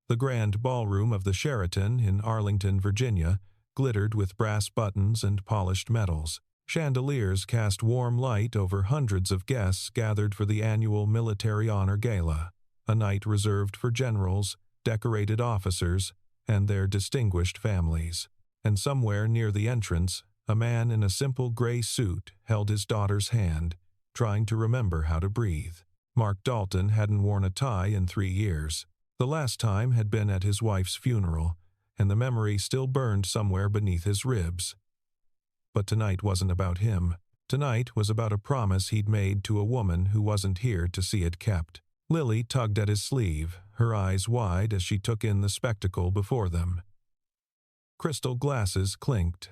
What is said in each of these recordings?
The grand ballroom of the Sheraton in Arlington, Virginia, glittered with brass buttons and polished metals. Chandeliers cast warm light over hundreds of guests gathered for the annual Military Honor Gala, a night reserved for generals, decorated officers, and their distinguished families. And somewhere near the entrance, a man in a simple gray suit held his daughter's hand, trying to remember how to breathe. Mark Dalton hadn't worn a tie in 3 years. The last time had been at his wife's funeral, and the memory still burned somewhere beneath his ribs. But tonight wasn't about him. Tonight was about a promise he'd made to a woman who wasn't here to see it kept. Lily tugged at his sleeve, her eyes wide as she took in the spectacle before them. Crystal glasses clinked.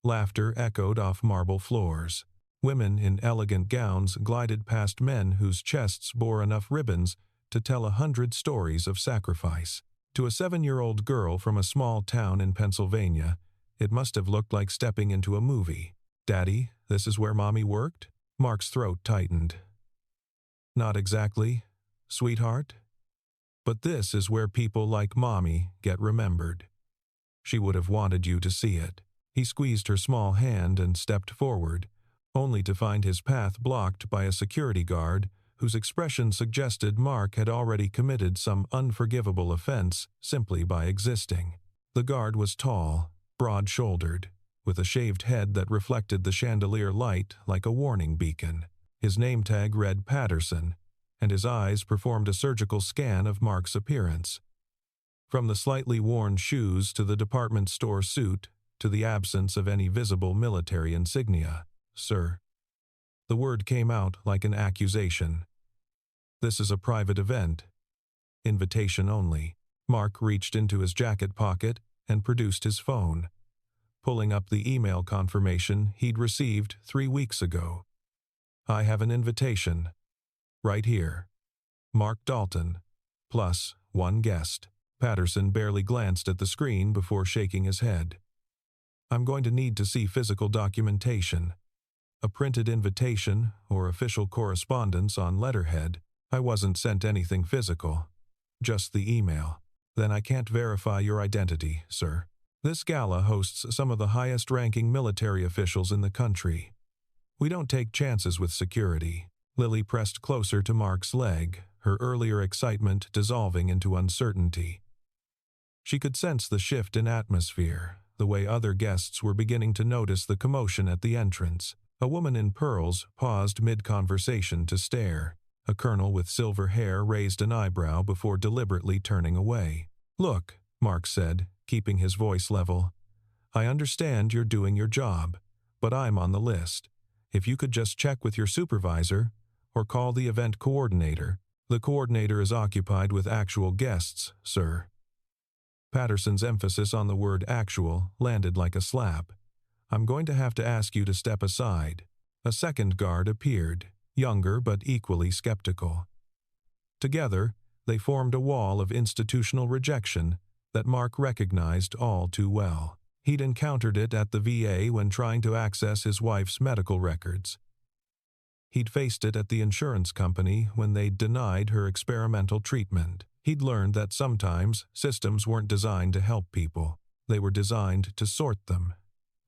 Laughter echoed off marble floors. Women in elegant gowns glided past men whose chests bore enough ribbons to tell 100 stories of sacrifice. To a 7-year-old girl from a small town in Pennsylvania, it must have looked like stepping into a movie. "Daddy, this is where Mommy worked?" Mark's throat tightened. "Not exactly, sweetheart. But this is where people like Mommy get remembered. She would have wanted you to see it." He squeezed her small hand and stepped forward, only to find his path blocked by a security guard whose expression suggested Mark had already committed some unforgivable offense simply by existing. The guard was tall, broad-shouldered, with a shaved head that reflected the chandelier light like a warning beacon. His name tag read Patterson, and his eyes performed a surgical scan of Mark's appearance. From the slightly worn shoes to the department store suit to the absence of any visible military insignia. "Sir." The word came out like an accusation. "This is a private event. Invitation only." Mark reached into his jacket pocket and produced his phone, pulling up the email confirmation he'd received 3 weeks ago. "I have an invitation. Right here. Mark Dalton, plus 1 guest." Patterson barely glanced at the screen before shaking his head. "I'm going to need to see physical documentation. A printed invitation or official correspondence on letterhead. I wasn't sent anything physical. Just the email. Then I can't verify your identity, sir. This gala hosts some of the highest-ranking military officials in the country. We don't take chances with security." Lily pressed closer to Mark's leg, her earlier excitement dissolving into uncertainty. She could sense the shift in atmosphere, the way other guests were beginning to notice the commotion at the entrance. A woman in pearls paused mid-conversation to stare. A colonel with silver hair raised an eyebrow before deliberately turning away. "Look," Mark said, keeping his voice level. "I understand you're doing your job, but I'm on the list. If you could just check with your supervisor, or call the event coordinator." "The coordinator is occupied with actual guests, sir." Patterson's emphasis on the word actual landed like a slap. "I'm going to have to ask you to step aside." A second guard appeared, younger but equally skeptical. Together, they formed a wall of institutional rejection that Mark recognized all too well. He'd encountered it at the VA when trying to access his wife's medical records. He'd faced it at the insurance company when they'd denied her experimental treatment. He'd learned that sometimes systems weren't designed to help people. They were designed to sort them,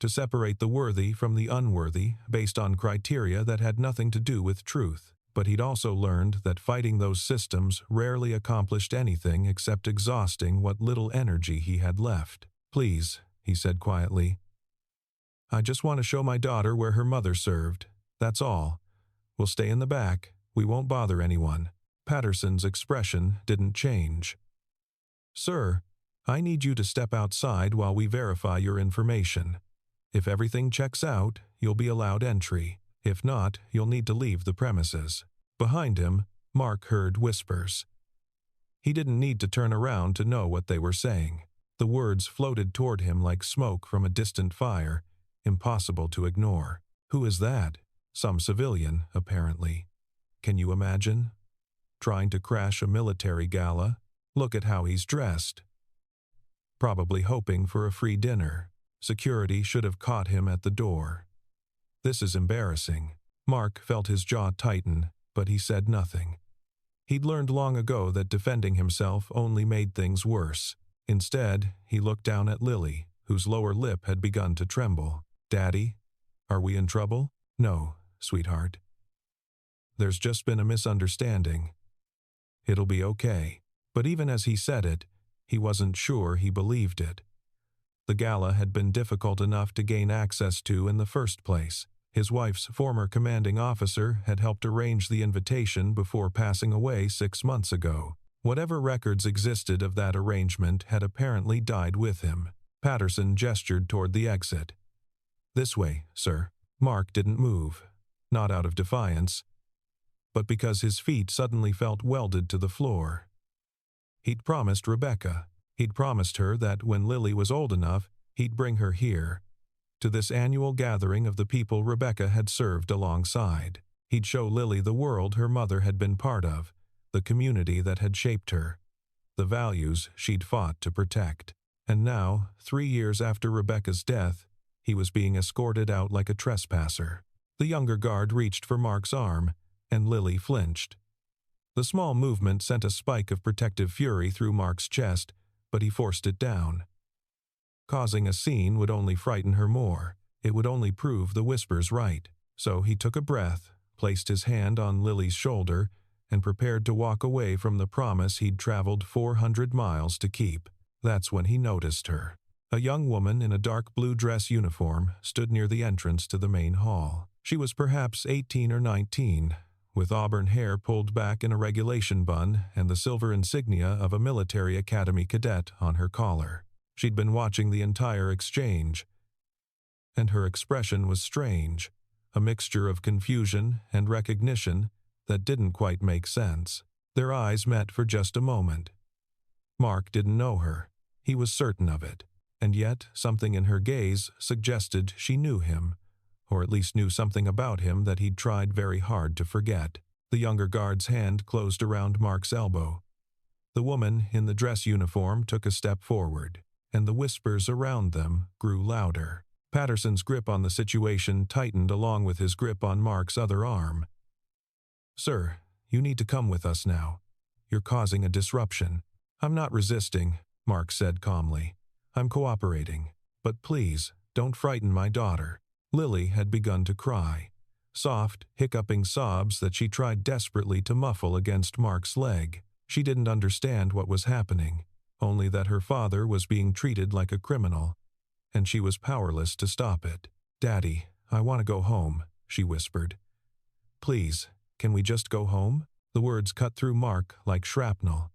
to separate the worthy from the unworthy based on criteria that had nothing to do with truth. But he'd also learned that fighting those systems rarely accomplished anything except exhausting what little energy he had left. "Please," he said quietly. "I just want to show my daughter where her mother served. That's all. We'll stay in the back. We won't bother anyone." Patterson's expression didn't change. "Sir, I need you to step outside while we verify your information. If everything checks out, you'll be allowed entry. If not, you'll need to leave the premises." Behind him, Mark heard whispers. He didn't need to turn around to know what they were saying. The words floated toward him like smoke from a distant fire, impossible to ignore. "Who is that?" "Some civilian, apparently. Can you imagine? Trying to crash a military gala. Look at how he's dressed. Probably hoping for a free dinner. Security should have caught him at the door. This is embarrassing." Mark felt his jaw tighten, but he said nothing. He'd learned long ago that defending himself only made things worse. Instead, he looked down at Lily, whose lower lip had begun to tremble. "Daddy, are we in trouble?" "No, sweetheart. There's just been a misunderstanding. It'll be okay." But even as he said it, he wasn't sure he believed it. The gala had been difficult enough to gain access to in the first place. His wife's former commanding officer had helped arrange the invitation before passing away 6 months ago. Whatever records existed of that arrangement had apparently died with him. Patterson gestured toward the exit. "This way, sir." Mark didn't move, not out of defiance, but because his feet suddenly felt welded to the floor. He'd promised Rebecca. He'd promised her that when Lily was old enough, he'd bring her here, to this annual gathering of the people Rebecca had served alongside. He'd show Lily the world her mother had been part of, the community that had shaped her, the values she'd fought to protect. And now, 3 years after Rebecca's death, he was being escorted out like a trespasser. The younger guard reached for Mark's arm, and Lily flinched. The small movement sent a spike of protective fury through Mark's chest, but he forced it down. Causing a scene would only frighten her more. It would only prove the whispers right. So he took a breath, placed his hand on Lily's shoulder, and prepared to walk away from the promise he'd traveled 400 miles to keep. That's when he noticed her. A young woman in a dark blue dress uniform stood near the entrance to the main hall. She was perhaps 18 or 19, with auburn hair pulled back in a regulation bun and the silver insignia of a military academy cadet on her collar. She'd been watching the entire exchange, and her expression was strange, a mixture of confusion and recognition that didn't quite make sense. Their eyes met for just a moment. Mark didn't know her. He was certain of it. And yet, something in her gaze suggested she knew him, or at least knew something about him that he'd tried very hard to forget. The younger guard's hand closed around Mark's elbow. The woman in the dress uniform took a step forward, and the whispers around them grew louder. Patterson's grip on the situation tightened along with his grip on Mark's other arm. "Sir, you need to come with us now. You're causing a disruption." "I'm not resisting," Mark said calmly. "I'm cooperating. But please, don't frighten my daughter." Lily had begun to cry, soft, hiccuping sobs that she tried desperately to muffle against Mark's leg. She didn't understand what was happening, only that her father was being treated like a criminal, and she was powerless to stop it. "Daddy, I want to go home," she whispered. "Please, can we just go home?" The words cut through Mark like shrapnel.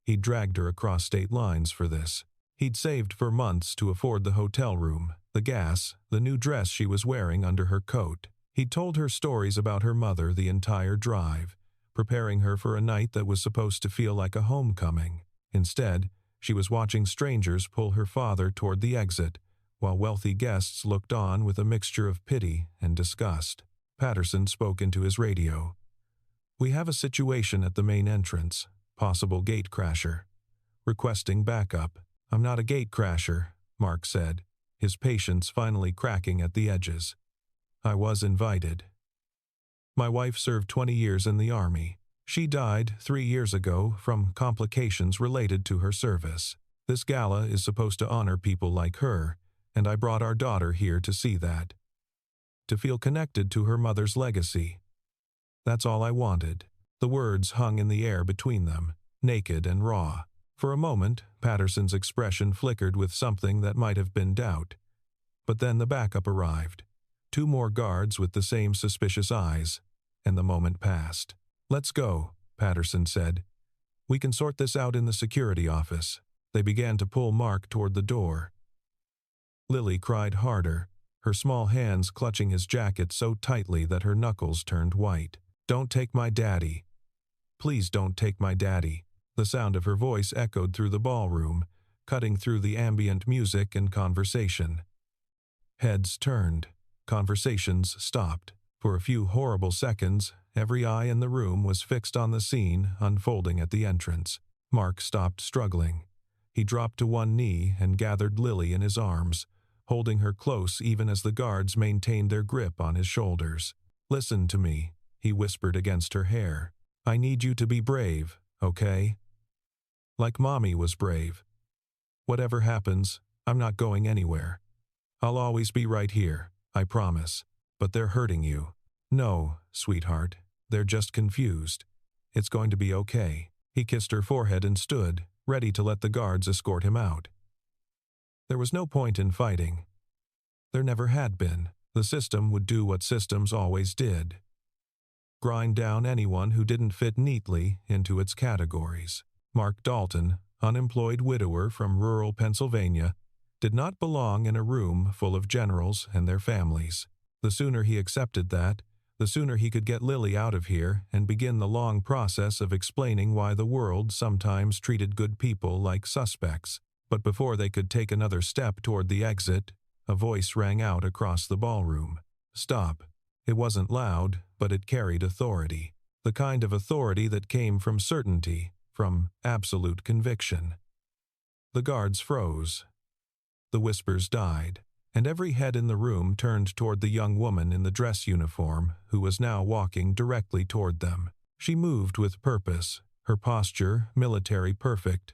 He'd dragged her across state lines for this. He'd saved for months to afford the hotel room, the gas, the new dress she was wearing under her coat. He'd told her stories about her mother the entire drive, preparing her for a night that was supposed to feel like a homecoming. Instead, she was watching strangers pull her father toward the exit, while wealthy guests looked on with a mixture of pity and disgust. Patterson spoke into his radio. "We have a situation at the main entrance, possible gate crasher. Requesting backup." "I'm not a gate crasher," Mark said, his patience finally cracking at the edges. "I was invited. My wife served 20 years in the Army. She died 3 years ago from complications related to her service. This gala is supposed to honor people like her, and I brought our daughter here to see that. To feel connected to her mother's legacy. That's all I wanted." The words hung in the air between them, naked and raw. For a moment, Patterson's expression flickered with something that might have been doubt. But then the backup arrived. 2 more guards with the same suspicious eyes, and the moment passed. "Let's go," Patterson said. "We can sort this out in the security office." They began to pull Mark toward the door. Lily cried harder, her small hands clutching his jacket so tightly that her knuckles turned white. "Don't take my daddy. Please don't take my daddy." The sound of her voice echoed through the ballroom, cutting through the ambient music and conversation. Heads turned. Conversations stopped. For a few horrible seconds, every eye in the room was fixed on the scene unfolding at the entrance. Mark stopped struggling. He dropped to one knee and gathered Lily in his arms, holding her close even as the guards maintained their grip on his shoulders. "Listen to me," he whispered against her hair. I need you to be brave, okay? Like Mommy was brave. Whatever happens, I'm not going anywhere. I'll always be right here, I promise. But they're hurting you. No, sweetheart, they're just confused. It's going to be okay. He kissed her forehead and stood, ready to let the guards escort him out. There was no point in fighting. There never had been. The system would do what systems always did: grind down anyone who didn't fit neatly into its categories. Mark Dalton, unemployed widower from rural Pennsylvania, did not belong in a room full of generals and their families. The sooner he accepted that, the sooner he could get Lily out of here and begin the long process of explaining why the world sometimes treated good people like suspects. But before they could take another step toward the exit, a voice rang out across the ballroom. Stop. It wasn't loud, but it carried authority. The kind of authority that came from certainty, from absolute conviction. The guards froze. The whispers died, and every head in the room turned toward the young woman in the dress uniform who was now walking directly toward them. She moved with purpose, her posture military perfect.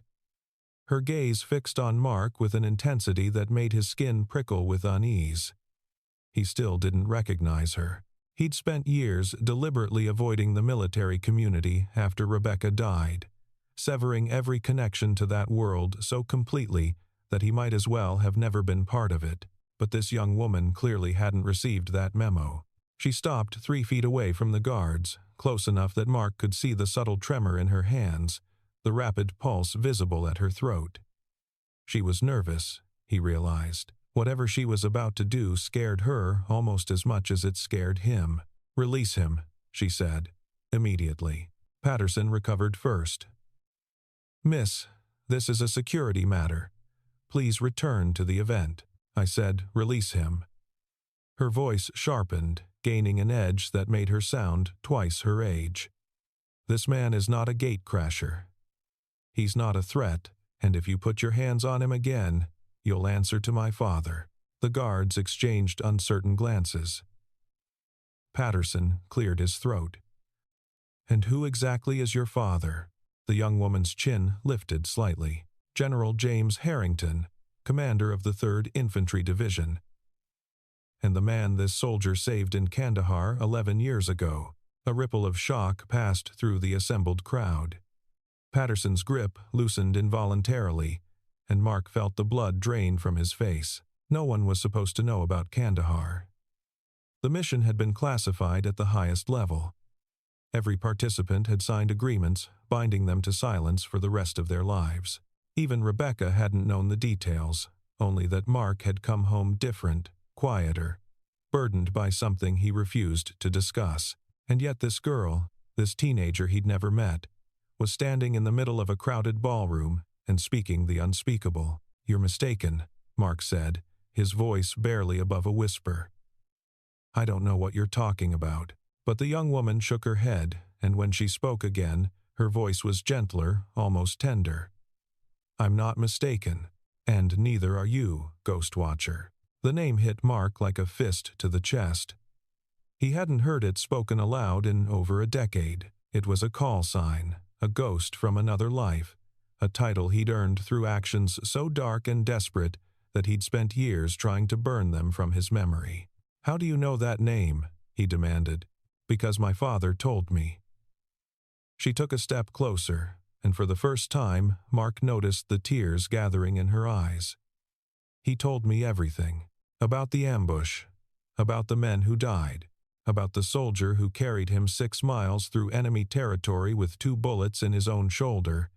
Her gaze fixed on Mark with an intensity that made his skin prickle with unease. He still didn't recognize her. He'd spent years deliberately avoiding the military community after Rebecca died, severing every connection to that world so completely that he might as well have never been part of it. But this young woman clearly hadn't received that memo. She stopped 3 feet away from the guards, close enough that Mark could see the subtle tremor in her hands, the rapid pulse visible at her throat. She was nervous, he realized. Whatever she was about to do scared her almost as much as it scared him. Release him, she said. Immediately. Patterson recovered first. Miss, this is a security matter. Please return to the event. I said, release him. Her voice sharpened, gaining an edge that made her sound twice her age. This man is not a gatecrasher. He's not a threat, and if you put your hands on him again, you'll answer to my father. The guards exchanged uncertain glances. Patterson cleared his throat. And who exactly is your father? The young woman's chin lifted slightly. General James Harrington, commander of the 3rd Infantry Division. And the man this soldier saved in Kandahar 11 years ago. A ripple of shock passed through the assembled crowd. Patterson's grip loosened involuntarily, and Mark felt the blood drain from his face. No one was supposed to know about Kandahar. The mission had been classified at the highest level. Every participant had signed agreements binding them to silence for the rest of their lives. Even Rebecca hadn't known the details, only that Mark had come home different, quieter, burdened by something he refused to discuss. And yet this girl, this teenager he'd never met, was standing in the middle of a crowded ballroom and speaking the unspeakable. You're mistaken, Mark said, his voice barely above a whisper. I don't know what you're talking about. But the young woman shook her head, and when she spoke again, her voice was gentler, almost tender. I'm not mistaken, and neither are you, Ghost Watcher. The name hit Mark like a fist to the chest. He hadn't heard it spoken aloud in over a decade. It was a call sign, a ghost from another life, a title he'd earned through actions so dark and desperate that he'd spent years trying to burn them from his memory. How do you know that name? He demanded. Because my father told me. She took a step closer, and for the first time, Mark noticed the tears gathering in her eyes. He told me everything. About the ambush, about the men who died, about the soldier who carried him 6 miles through enemy territory with 2 bullets in his own shoulder,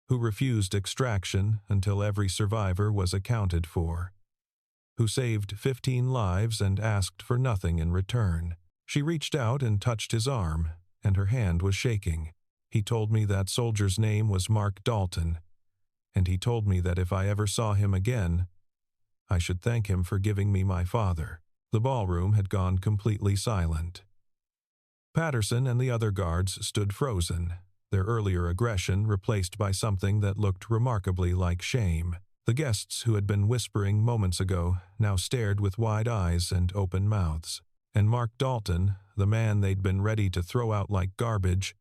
who refused extraction until every survivor was accounted for, who saved 15 lives and asked for nothing in return. She reached out and touched his arm, and her hand was shaking. He told me that soldier's name was Mark Dalton, and he told me that if I ever saw him again, I should thank him for giving me my father. The ballroom had gone completely silent. Patterson and the other guards stood frozen, their earlier aggression replaced by something that looked remarkably like shame. The guests who had been whispering moments ago now stared with wide eyes and open mouths. And Mark Dalton, the man they'd been ready to throw out like garbage,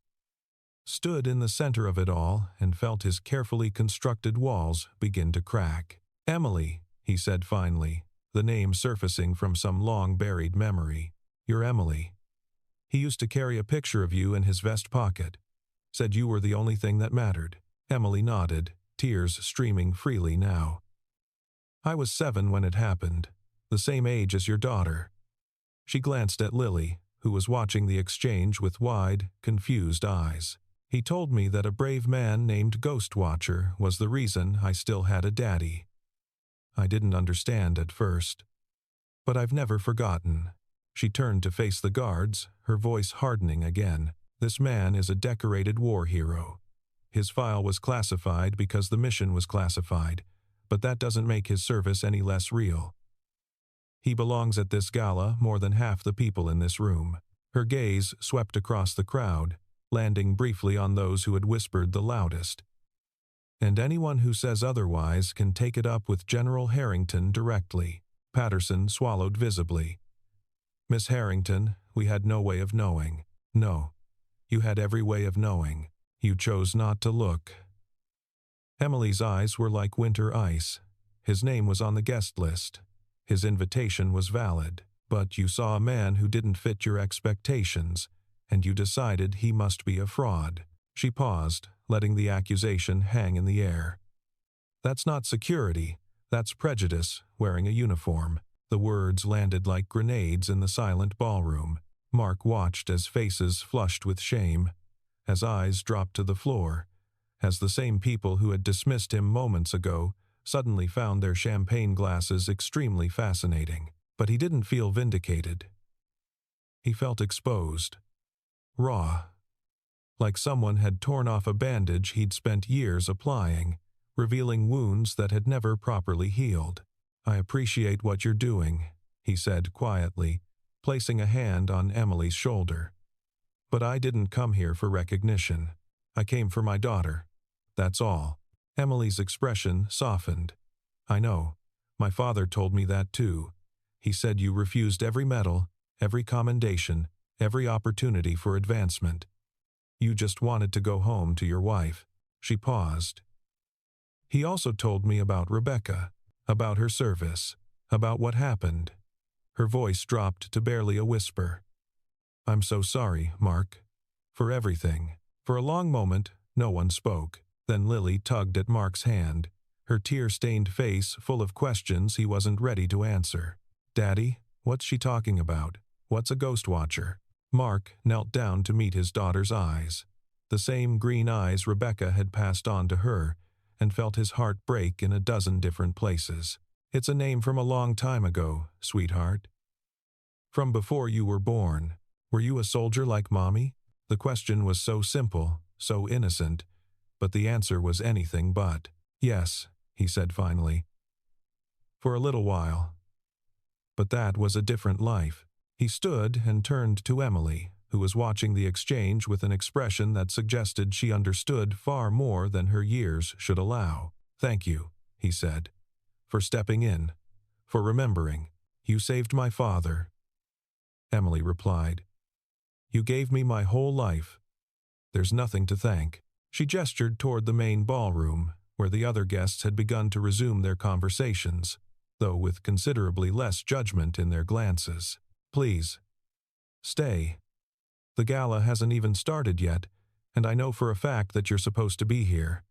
stood in the center of it all and felt his carefully constructed walls begin to crack. "Emily," he said finally, the name surfacing from some long-buried memory. "You're Emily. He used to carry a picture of you in his vest pocket. Said you were the only thing that mattered." Emily nodded, tears streaming freely now. "I was 7 when it happened, the same age as your daughter." She glanced at Lily, who was watching the exchange with wide, confused eyes. "He told me that a brave man named Ghost Watcher was the reason I still had a daddy. I didn't understand at first. But I've never forgotten." She turned to face the guards, her voice hardening again. "This man is a decorated war hero. His file was classified because the mission was classified, but that doesn't make his service any less real. He belongs at this gala more than half the people in this room." Her gaze swept across the crowd, landing briefly on those who had whispered the loudest. "And anyone who says otherwise can take it up with General Harrington directly." Patterson swallowed visibly. "Miss Harrington, we had no way of knowing." "No. You had every way of knowing. You chose not to look." Emily's eyes were like winter ice. His name was on the guest list. His invitation was valid, but you saw a man who didn't fit your expectations, and you decided he must be a fraud. She paused, letting the accusation hang in the air. "That's not security. That's prejudice, wearing a uniform." The words landed like grenades in the silent ballroom. Mark watched as faces flushed with shame, as eyes dropped to the floor, as the same people who had dismissed him moments ago suddenly found their champagne glasses extremely fascinating. But he didn't feel vindicated. He felt exposed. Raw. Like someone had torn off a bandage he'd spent years applying, revealing wounds that had never properly healed. "I appreciate what you're doing," he said quietly, placing a hand on Emily's shoulder. "But I didn't come here for recognition. I came for my daughter. That's all." Emily's expression softened. "I know. My father told me that too. He said you refused every medal, every commendation, every opportunity for advancement. You just wanted to go home to your wife." She paused. "He also told me about Rebecca, about her service, about what happened." Her voice dropped to barely a whisper. "I'm so sorry, Mark. For everything." For a long moment, no one spoke. Then Lily tugged at Mark's hand, her tear-stained face full of questions he wasn't ready to answer. "Daddy, what's she talking about? What's a ghost watcher?" Mark knelt down to meet his daughter's eyes. The same green eyes Rebecca had passed on to her, and felt his heart break in a dozen different places. "It's a name from a long time ago, sweetheart. From before you were born. Were you a soldier like Mommy?" The question was so simple, so innocent, but the answer was anything but. "Yes," he said finally. "For a little while. But that was a different life." He stood and turned to Emily, who was watching the exchange with an expression that suggested she understood far more than her years should allow. "Thank you," he said, "for stepping in, for remembering. You saved my father." Emily replied, "You gave me my whole life. There's nothing to thank." She gestured toward the main ballroom, where the other guests had begun to resume their conversations, though with considerably less judgment in their glances. "Please, stay. The gala hasn't even started yet, and I know for a fact that you're supposed to be here."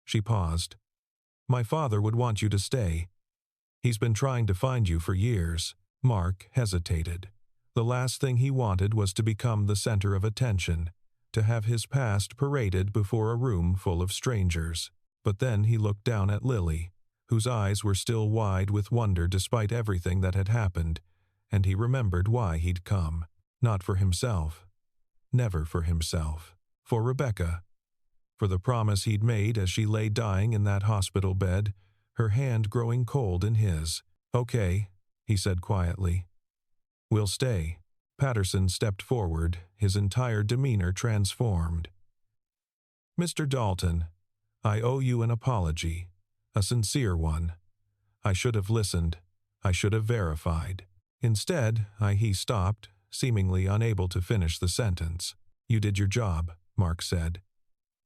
She paused. "My father would want you to stay. He's been trying to find you for years." Mark hesitated. The last thing he wanted was to become the center of attention, to have his past paraded before a room full of strangers. But then he looked down at Lily, whose eyes were still wide with wonder despite everything that had happened, and he remembered why he'd come. Not for himself. Never for himself. For Rebecca. For the promise he'd made as she lay dying in that hospital bed, her hand growing cold in his. "Okay," he said quietly. "We'll stay." Patterson stepped forward, his entire demeanor transformed. "Mr. Dalton, I owe you an apology. A sincere one. I should have listened. I should have verified. Instead, he stopped, seemingly unable to finish the sentence. You did your job. Mark said.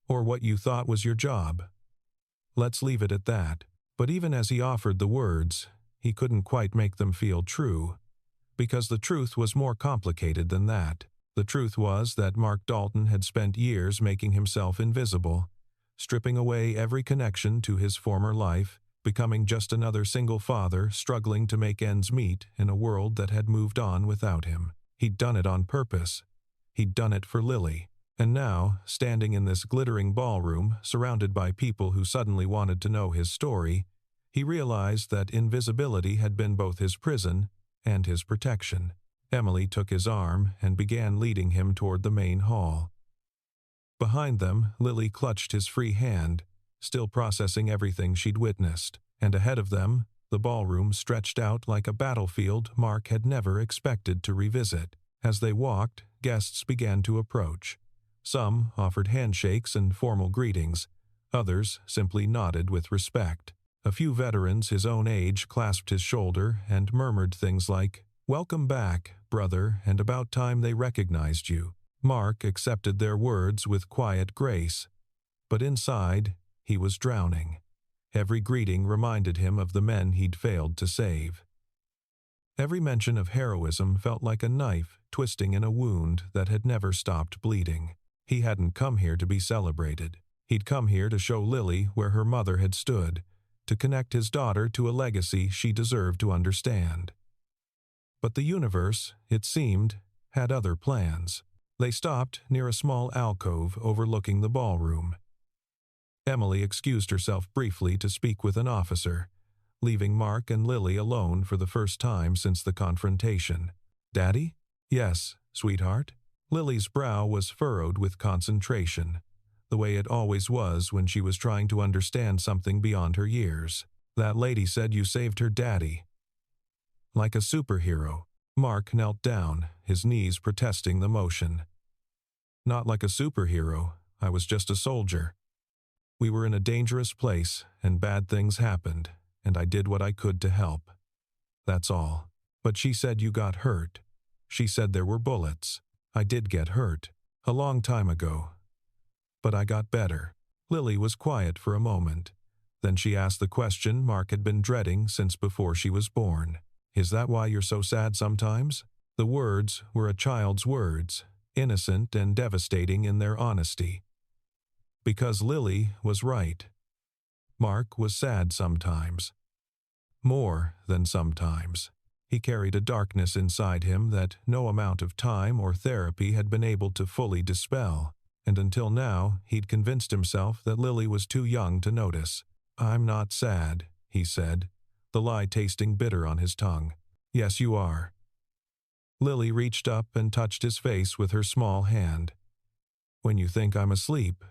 Or what you thought was your job. Let's leave it at that. But even as he offered the words, he couldn't quite make them feel true. Because the truth was more complicated than that. The truth was that Mark Dalton had spent years making himself invisible, stripping away every connection to his former life, becoming just another single father struggling to make ends meet in a world that had moved on without him. He'd done it on purpose. He'd done it for Lily. And now, standing in this glittering ballroom, surrounded by people who suddenly wanted to know his story, he realized that invisibility had been both his prison and his protection. Emily took his arm and began leading him toward the main hall. Behind them, Lily clutched his free hand, still processing everything she'd witnessed, and ahead of them, the ballroom stretched out like a battlefield Mark had never expected to revisit. As they walked, guests began to approach. Some offered handshakes and formal greetings, others simply nodded with respect. A few veterans his own age clasped his shoulder and murmured things like, "Welcome back, brother, and about time they recognized you." Mark accepted their words with quiet grace, but inside, he was drowning. Every greeting reminded him of the men he'd failed to save. Every mention of heroism felt like a knife twisting in a wound that had never stopped bleeding. He hadn't come here to be celebrated. He'd come here to show Lily where her mother had stood, to connect his daughter to a legacy she deserved to understand. But the universe, it seemed, had other plans. They stopped near a small alcove overlooking the ballroom. Emily excused herself briefly to speak with an officer, leaving Mark and Lily alone for the first time since the confrontation. "Daddy?" "Yes, sweetheart." Lily's brow was furrowed with concentration, the way it always was when she was trying to understand something beyond her years. "That lady said you saved her daddy." Like a superhero, Mark knelt down, his knees protesting the motion. "Not like a superhero, I was just a soldier. We were in a dangerous place, and bad things happened, and I did what I could to help. That's all. But she said you got hurt. She said there were bullets. I did get hurt, a long time ago. But I got better." Lily was quiet for a moment. Then she asked the question Mark had been dreading since before she was born. "Is that why you're so sad sometimes?" The words were a child's words, innocent and devastating in their honesty. Because Lily was right. Mark was sad sometimes. More than sometimes. He carried a darkness inside him that no amount of time or therapy had been able to fully dispel, and until now he'd convinced himself that Lily was too young to notice. "I'm not sad," he said, the lie tasting bitter on his tongue. "Yes, you are." Lily reached up and touched his face with her small hand. "When you think I'm asleep,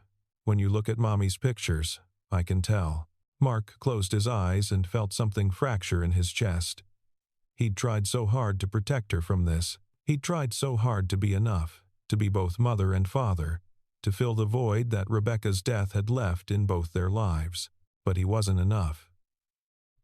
when you look at Mommy's pictures, I can tell." Mark closed his eyes and felt something fracture in his chest. He'd tried so hard to protect her from this. He'd tried so hard to be enough, to be both mother and father, to fill the void that Rebecca's death had left in both their lives. But he wasn't enough.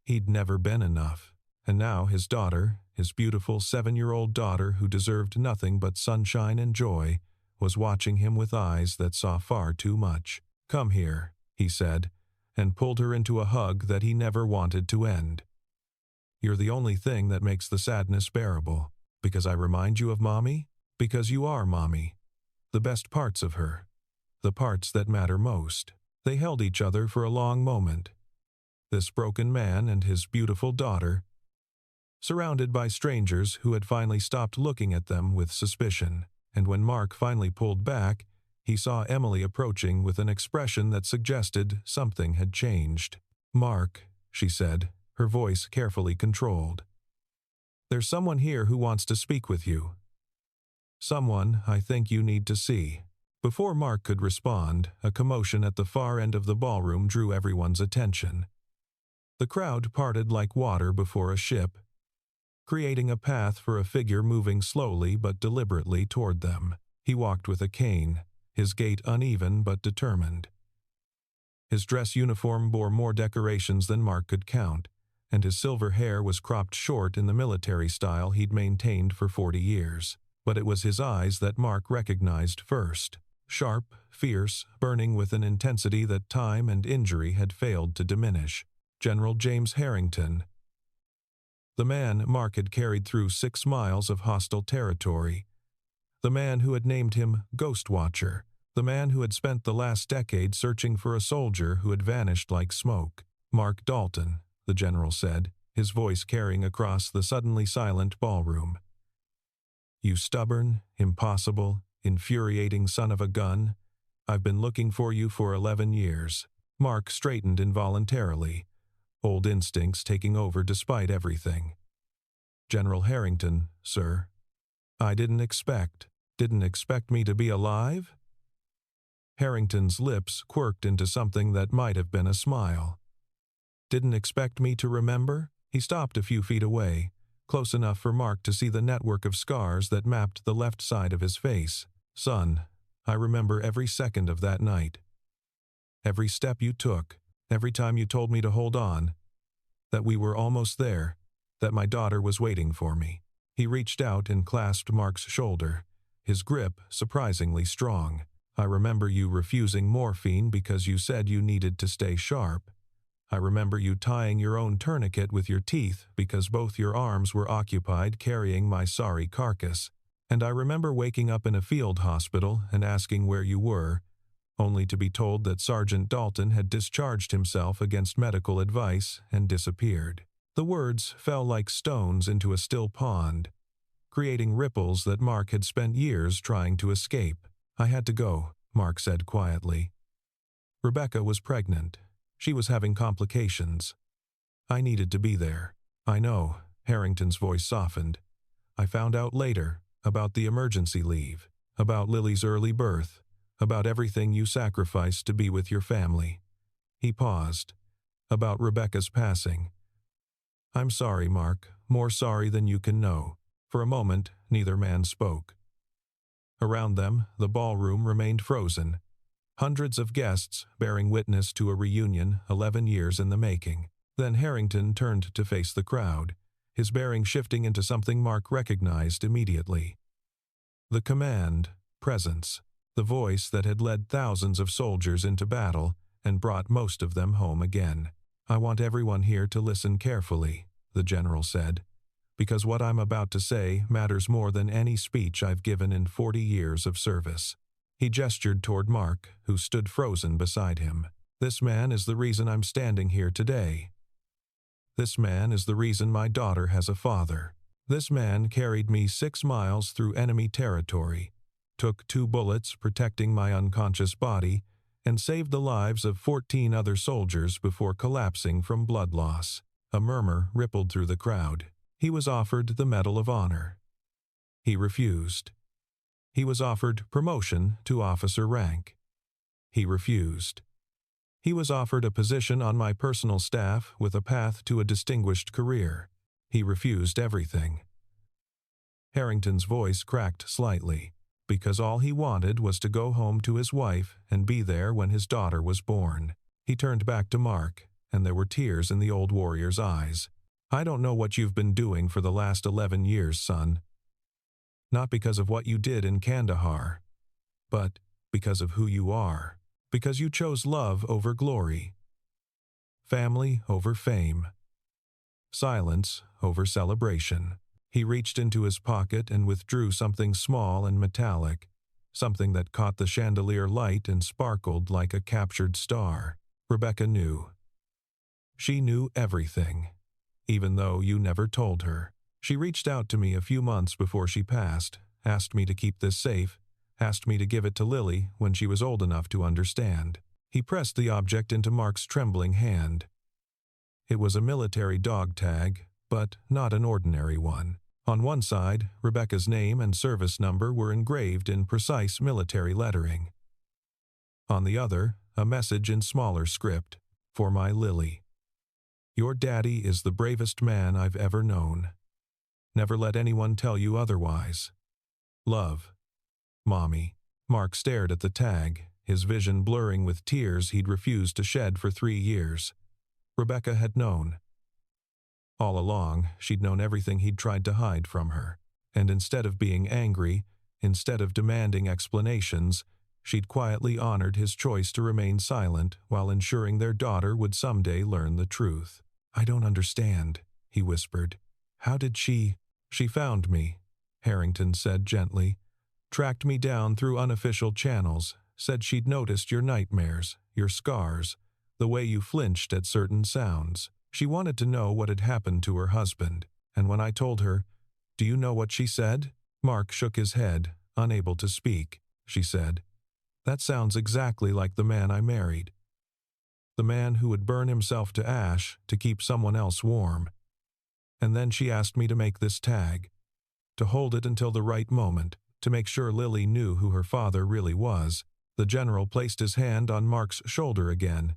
He'd never been enough. And now his daughter, his beautiful 7-year-old daughter who deserved nothing but sunshine and joy, was watching him with eyes that saw far too much. "Come here," he said, and pulled her into a hug that he never wanted to end. "You're the only thing that makes the sadness bearable. Because I remind you of Mommy? Because you are Mommy. The best parts of her. The parts that matter most." They held each other for a long moment. This broken man and his beautiful daughter, surrounded by strangers who had finally stopped looking at them with suspicion. And when Mark finally pulled back, he saw Emily approaching with an expression that suggested something had changed. "Mark," she said, her voice carefully controlled. "There's someone here who wants to speak with you. Someone I think you need to see." Before Mark could respond, a commotion at the far end of the ballroom drew everyone's attention. The crowd parted like water before a ship, creating a path for a figure moving slowly but deliberately toward them. He walked with a cane, his gait uneven but determined. His dress uniform bore more decorations than Mark could count, and his silver hair was cropped short in the military style he'd maintained for 40 years. But it was his eyes that Mark recognized first. sharp, fierce, burning with an intensity that time and injury had failed to diminish. General James Harrington. The man Mark had carried through 6 miles of hostile territory. The man who had named him Ghost Watcher. The man who had spent the last decade searching for a soldier who had vanished like smoke. Mark Dalton, the general said, his voice carrying across the suddenly silent ballroom. You stubborn, impossible, infuriating son of a gun. I've been looking for you for 11 years. Mark straightened involuntarily, old instincts taking over despite everything. General Harrington, sir. I didn't expect me to be alive? Harrington's lips quirked into something that might have been a smile. Didn't expect me to remember? He stopped a few feet away, close enough for Mark to see the network of scars that mapped the left side of his face. Son, I remember every second of that night. Every step you took, every time you told me to hold on, that we were almost there, that my daughter was waiting for me. He reached out and clasped Mark's shoulder, his grip surprisingly strong. I remember you refusing morphine because you said you needed to stay sharp. I remember you tying your own tourniquet with your teeth because both your arms were occupied carrying my sorry carcass. And I remember waking up in a field hospital and asking where you were, only to be told that Sergeant Dalton had discharged himself against medical advice and disappeared. The words fell like stones into a still pond, creating ripples that Mark had spent years trying to escape. I had to go, Mark said quietly. Rebecca was pregnant. She was having complications. I needed to be there. I know, Harrington's voice softened. I found out later about the emergency leave, about Lily's early birth, about everything you sacrificed to be with your family. He paused. About Rebecca's passing. I'm sorry, Mark, more sorry than you can know. For a moment, neither man spoke. Around them, the ballroom remained frozen. Hundreds of guests bearing witness to a reunion 11 years in the making. Then Harrington turned to face the crowd, his bearing shifting into something Mark recognized immediately. The command, presence, the voice that had led thousands of soldiers into battle and brought most of them home again. I want everyone here to listen carefully, the general said, because what I'm about to say matters more than any speech I've given in 40 years of service. He gestured toward Mark, who stood frozen beside him. This man is the reason I'm standing here today. This man is the reason my daughter has a father. This man carried me 6 miles through enemy territory, took 2 bullets protecting my unconscious body, and saved the lives of 14 other soldiers before collapsing from blood loss. A murmur rippled through the crowd. He was offered the Medal of Honor. He refused. He was offered promotion to officer rank. He refused. He was offered a position on my personal staff with a path to a distinguished career. He refused everything. Harrington's voice cracked slightly, because all he wanted was to go home to his wife and be there when his daughter was born. He turned back to Mark, and there were tears in the old warrior's eyes. I don't know what you've been doing for the last 11 years, son. Not because of what you did in Kandahar, but because of who you are. Because you chose love over glory, family over fame, silence over celebration. He reached into his pocket and withdrew something small and metallic, something that caught the chandelier light and sparkled like a captured star. Rebecca knew. She knew everything, even though you never told her. She reached out to me a few months before she passed, asked me to keep this safe, asked me to give it to Lily when she was old enough to understand. He pressed the object into Mark's trembling hand. It was a military dog tag, but not an ordinary one. On one side, Rebecca's name and service number were engraved in precise military lettering. On the other, a message in smaller script, for my Lily. Your daddy is the bravest man I've ever known. Never let anyone tell you otherwise. Love. Mommy. Mark stared at the tag, his vision blurring with tears he'd refused to shed for 3 years. Rebecca had known. All along, she'd known everything he'd tried to hide from her, and instead of being angry, instead of demanding explanations, She'd quietly honored his choice to remain silent while ensuring their daughter would someday learn the truth. "I don't understand," he whispered. "How did she—" "She found me," Harrington said gently. "Tracked me down through unofficial channels, said she'd noticed your nightmares, your scars, the way you flinched at certain sounds. She wanted to know what had happened to her husband, and when I told her, do you know what she said?" Mark shook his head, unable to speak. She said, "That sounds exactly like the man I married. The man who would burn himself to ash to keep someone else warm. And then she asked me to make this tag, to hold it until the right moment, to make sure Lily knew who her father really was." The general placed his hand on Mark's shoulder again,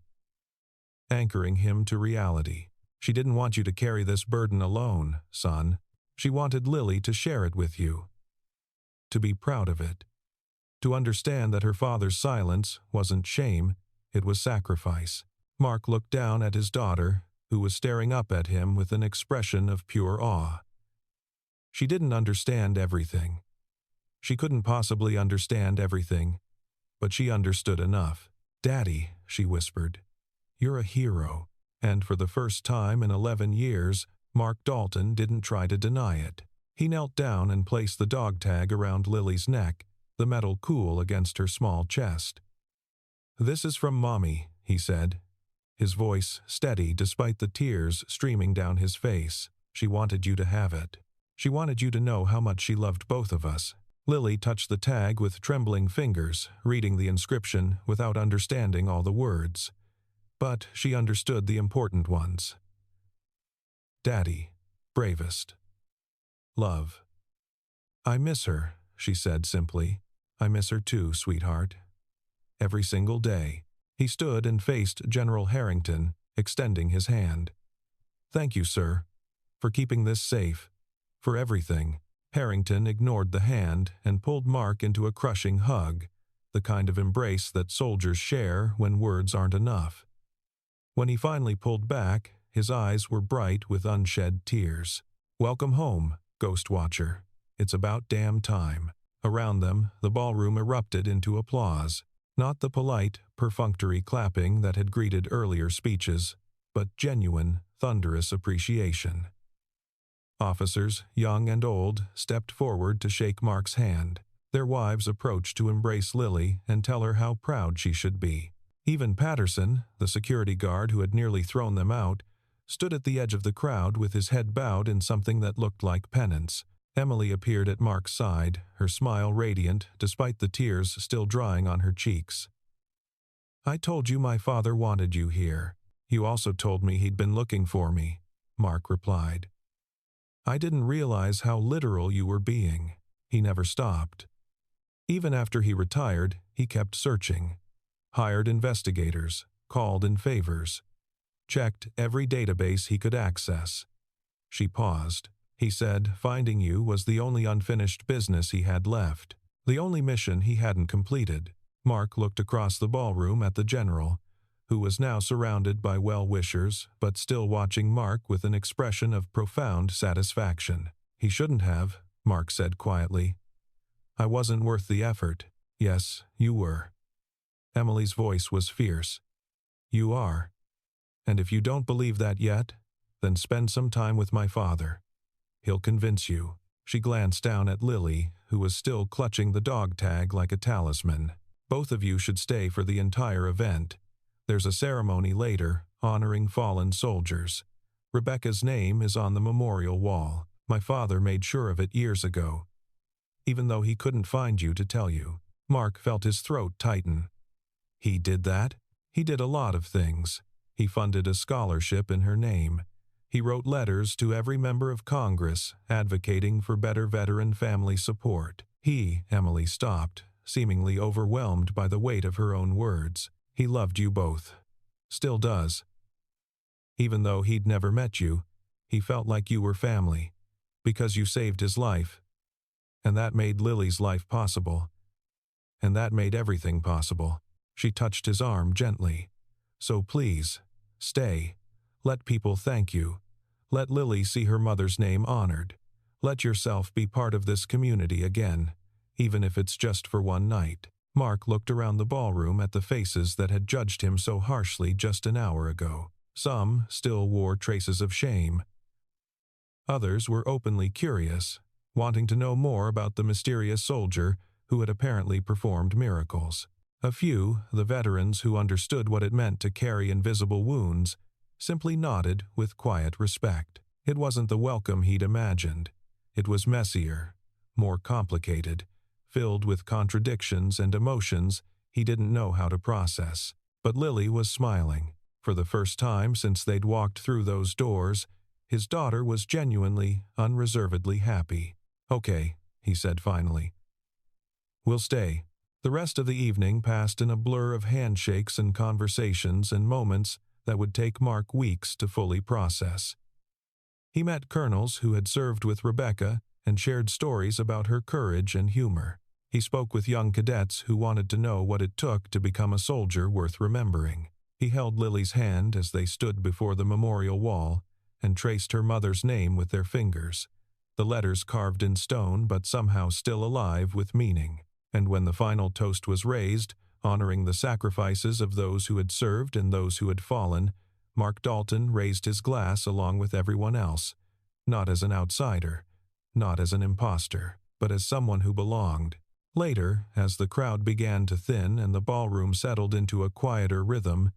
anchoring him to reality. "She didn't want you to carry this burden alone, son. She wanted Lily to share it with you, to be proud of it, to understand that her father's silence wasn't shame, it was sacrifice." Mark looked down at his daughter, who was staring up at him with an expression of pure awe. She didn't understand everything. She couldn't possibly understand everything, but she understood enough. "Daddy," she whispered, "you're a hero." And for the first time in 11 years, Mark Dalton didn't try to deny it. He knelt down and placed the dog tag around Lily's neck, the metal cool against her small chest. "This is from Mommy," he said, his voice steady despite the tears streaming down his face. "She wanted you to have it. She wanted you to know how much she loved both of us." Lily touched the tag with trembling fingers, reading the inscription without understanding all the words. But she understood the important ones. "Daddy, bravest. Love." "I miss her," she said simply. "I miss her too, sweetheart. Every single day." He stood and faced General Harrington, extending his hand. "Thank you, sir, for keeping this safe, for everything." Harrington ignored the hand and pulled Mark into a crushing hug, the kind of embrace that soldiers share when words aren't enough. When he finally pulled back, his eyes were bright with unshed tears. "Welcome home, Ghost Watcher. It's about damn time." Around them, the ballroom erupted into applause. Not the polite, perfunctory clapping that had greeted earlier speeches, but genuine, thunderous appreciation. Officers, young and old, stepped forward to shake Mark's hand. Their wives approached to embrace Lily and tell her how proud she should be. Even Patterson, the security guard who had nearly thrown them out, stood at the edge of the crowd with his head bowed in something that looked like penance. Emily appeared at Mark's side, her smile radiant despite the tears still drying on her cheeks. "I told you my father wanted you here. You also told me he'd been looking for me," Mark replied. "I didn't realize how literal you were being." He never stopped. Even after he retired, he kept searching. Hired investigators, called in favors, checked every database he could access. She paused. He said finding you was the only unfinished business he had left, the only mission he hadn't completed. Mark looked across the ballroom at the general, who was now surrounded by well-wishers but still watching Mark with an expression of profound satisfaction. "He shouldn't have," Mark said quietly. "I wasn't worth the effort." "Yes, you were." Emily's voice was fierce. "You are. And if you don't believe that yet, then spend some time with my father. He'll convince you." She glanced down at Lily, who was still clutching the dog tag like a talisman. "Both of you should stay for the entire event. There's a ceremony later, honoring fallen soldiers. Rebecca's name is on the memorial wall. My father made sure of it years ago, even though he couldn't find you to tell you." Mark felt his throat tighten. "He did that?" "He did a lot of things. He funded a scholarship in her name. He wrote letters to every member of Congress advocating for better veteran family support. Emily stopped, seemingly overwhelmed by the weight of her own words. "He loved you both. Still does. Even though he'd never met you, he felt like you were family, because you saved his life. And that made Lily's life possible. And that made everything possible." She touched his arm gently. "So please, stay. Let people thank you. Let Lily see her mother's name honored. Let yourself be part of this community again, even if it's just for one night." Mark looked around the ballroom at the faces that had judged him so harshly just an hour ago. Some still wore traces of shame. Others were openly curious, wanting to know more about the mysterious soldier who had apparently performed miracles. A few, the veterans who understood what it meant to carry invisible wounds, simply nodded with quiet respect. It wasn't the welcome he'd imagined. It was messier, more complicated, filled with contradictions and emotions he didn't know how to process. But Lily was smiling. For the first time since they'd walked through those doors, his daughter was genuinely, unreservedly happy. "Okay," he said finally. "We'll stay." The rest of the evening passed in a blur of handshakes and conversations and moments that would take Mark weeks to fully process. He met colonels who had served with Rebecca and shared stories about her courage and humor. He spoke with young cadets who wanted to know what it took to become a soldier worth remembering. He held Lily's hand as they stood before the memorial wall and traced her mother's name with their fingers, the letters carved in stone but somehow still alive with meaning. And when the final toast was raised, honoring the sacrifices of those who had served and those who had fallen, Mark Dalton raised his glass along with everyone else, not as an outsider, not as an imposter, but as someone who belonged. Later, as the crowd began to thin and the ballroom settled into a quieter rhythm,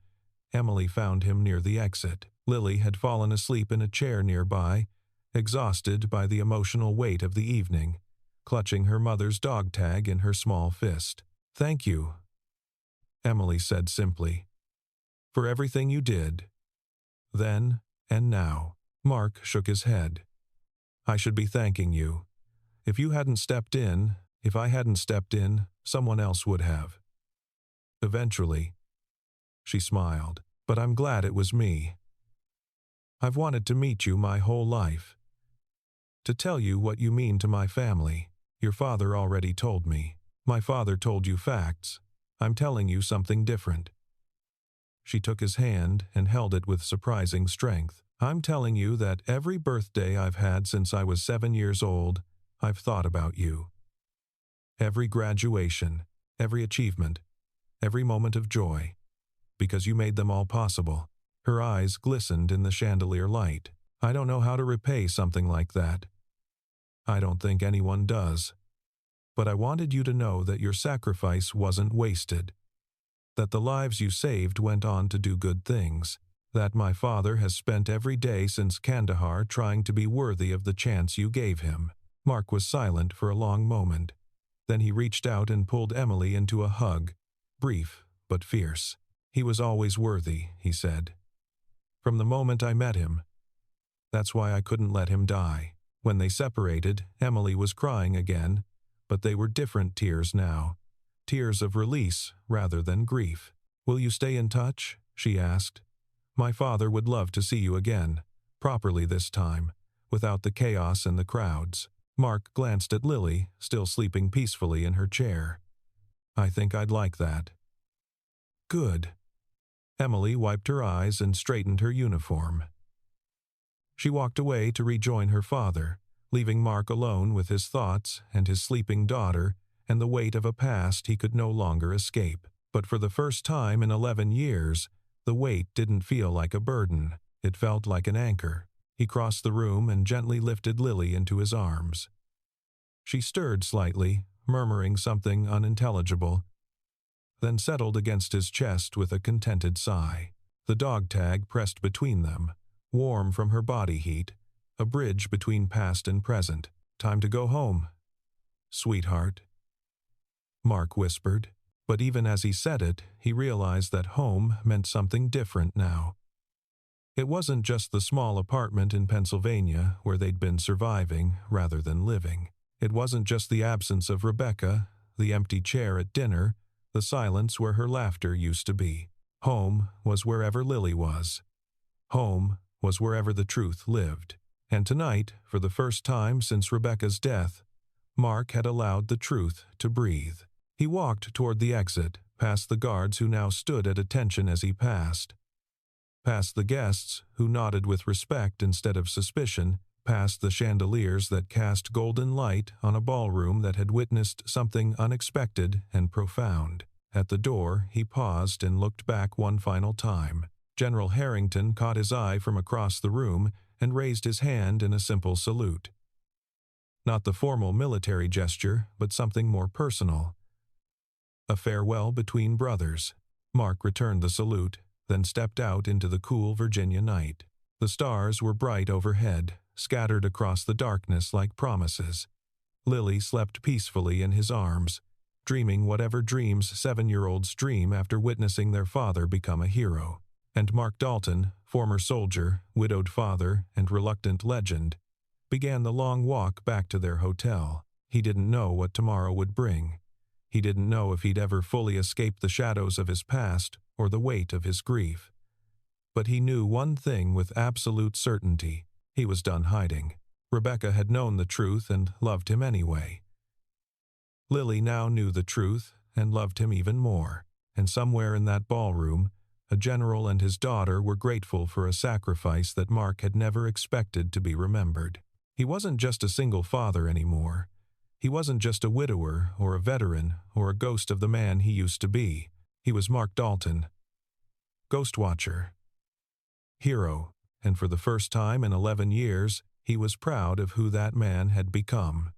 Emily found him near the exit. Lily had fallen asleep in a chair nearby, exhausted by the emotional weight of the evening, clutching her mother's dog tag in her small fist. "Thank you," Emily said simply, "for everything you did. Then and now." Mark shook his head. "I should be thanking you. If you hadn't stepped in, if I hadn't stepped in, someone else would have. Eventually." She smiled. "But I'm glad it was me. I've wanted to meet you my whole life. To tell you what you mean to my family. Your father already told me. My father told you facts. I'm telling you something different." She took his hand and held it with surprising strength. "I'm telling you that every birthday I've had since I was 7 years old, I've thought about you. Every graduation, every achievement, every moment of joy, because you made them all possible." Her eyes glistened in the chandelier light. "I don't know how to repay something like that. I don't think anyone does. But I wanted you to know that your sacrifice wasn't wasted, that the lives you saved went on to do good things, that my father has spent every day since Kandahar trying to be worthy of the chance you gave him." Mark was silent for a long moment. Then he reached out and pulled Emily into a hug, brief but fierce. "He was always worthy," he said. "From the moment I met him. That's why I couldn't let him die." When they separated, Emily was crying again, but they were different tears now. Tears of release rather than grief. "Will you stay in touch?" she asked. "My father would love to see you again, properly this time, without the chaos and the crowds." Mark glanced at Lily, still sleeping peacefully in her chair. "I think I'd like that." "Good." Emily wiped her eyes and straightened her uniform. She walked away to rejoin her father, leaving Mark alone with his thoughts and his sleeping daughter and the weight of a past he could no longer escape. But for the first time in 11 years, the weight didn't feel like a burden. It felt like an anchor. He crossed the room and gently lifted Lily into his arms. She stirred slightly, murmuring something unintelligible, then settled against his chest with a contented sigh. The dog tag pressed between them, warm from her body heat, a bridge between past and present. "Time to go home, sweetheart," Mark whispered. But even as he said it, he realized that home meant something different now. It wasn't just the small apartment in Pennsylvania where they'd been surviving rather than living. It wasn't just the absence of Rebecca, the empty chair at dinner, the silence where her laughter used to be. Home was wherever Lily was. Home was wherever the truth lived. And tonight, for the first time since Rebecca's death, Mark had allowed the truth to breathe. He walked toward the exit, past the guards who now stood at attention as he passed. Past the guests, who nodded with respect instead of suspicion, past the chandeliers that cast golden light on a ballroom that had witnessed something unexpected and profound. At the door, he paused and looked back one final time. General Harrington caught his eye from across the room and raised his hand in a simple salute. Not the formal military gesture, but something more personal. A farewell between brothers. Mark returned the salute, then stepped out into the cool Virginia night. The stars were bright overhead, scattered across the darkness like promises. Lily slept peacefully in his arms, dreaming whatever dreams 7-year-olds dream after witnessing their father become a hero. And Mark Dalton, former soldier, widowed father, and reluctant legend, began the long walk back to their hotel. He didn't know what tomorrow would bring. He didn't know if he'd ever fully escape the shadows of his past or the weight of his grief. But he knew one thing with absolute certainty. He was done hiding. Rebecca had known the truth and loved him anyway. Lily now knew the truth and loved him even more, and somewhere in that ballroom, a general and his daughter were grateful for a sacrifice that Mark had never expected to be remembered. He wasn't just a single father anymore. He wasn't just a widower or a veteran or a ghost of the man he used to be. He was Mark Dalton, Ghost Watcher, hero, and for the first time in 11 years, he was proud of who that man had become.